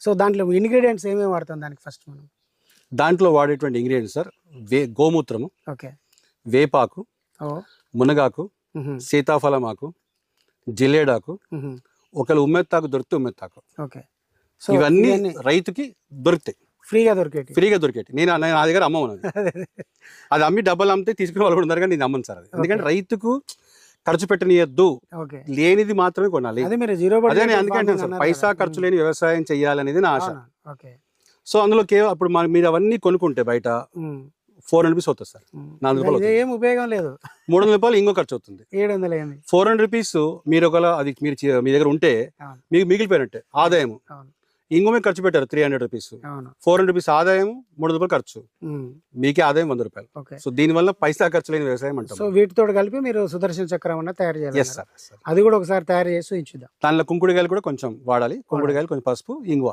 So దాంట్లో ingredients ఏమేమి వాడతాం దానికి ఫస్ట్ మనం? దాంట్లో వాడేటువంటి ఇంగ్రీడియంట్స్ సార్ గోమూత్రము, ఓకే. వేపాకు, ఓ. మునగాకు, సీతాఫలం ఆకు, జిల్లేడాకు, ఒకవేళ ఉమ్మెత్తాకు దొరికితే ఉమ్మెత్తాకు. ఓకే. సో ఇవన్నీ రైతుకి దొరుకుతాయి, ఫ్రీగా దొరికేటి. నేను నా దగ్గర అమ్మను అది అమ్మి డబ్బులు అమ్మితే తీసుకునే వాళ్ళు కూడా ఉన్నారు, కానీ నేను అమ్మను సార్ అది. ఎందుకంటే రైతుకు ఖర్చు పెట్టనియద్దు, లేనిది మాత్రమే కొనాలి. అదే అందుకే అంటాను సార్, పైసా ఖర్చు లేని వ్యవసాయం చేయాలనేది నా ఆశ. సో అందులో కేవలం అప్పుడు మీరు అవన్నీ కొనుక్కుంటే బయట 400 రూపీస్ అవుతుంది సార్, 400 రూపాయలు, ఏం ఉపయోగం లేదు. 300 రూపాయలు ఇంకో ఖర్చు అవుతుంది, 700. 400 రూపీస్ మీరు ఒకవేళ అది మీ దగ్గర ఉంటే మీకు మిగిలిపోయినట్టే ఆదాయం. ఇంకో మీకు ఖర్చు పెట్టారు 300 రూపీస్, 400 రూపీస్ ఆదాయం, 300 రూపాయలు ఖర్చు, మీకే ఆదాయం 100 రూపాయలు. సో దీనివల్ల పైసా ఖర్చు లేని వ్యవసాయం అంటాం. సో వీటితో కలిపి మీరు సుదర్శన చక్రం అన్న తయారు చేయాలి. ఎస్ సార్, అది కూడా ఒకసారి తయారు చేసి ఉంచుదాం. దానిలో కుంకుడుకాయలు కూడా కొంచెం వాడాలి, కుంకుడుకాయలు కొంచెం పసుపు, ఇంగువ.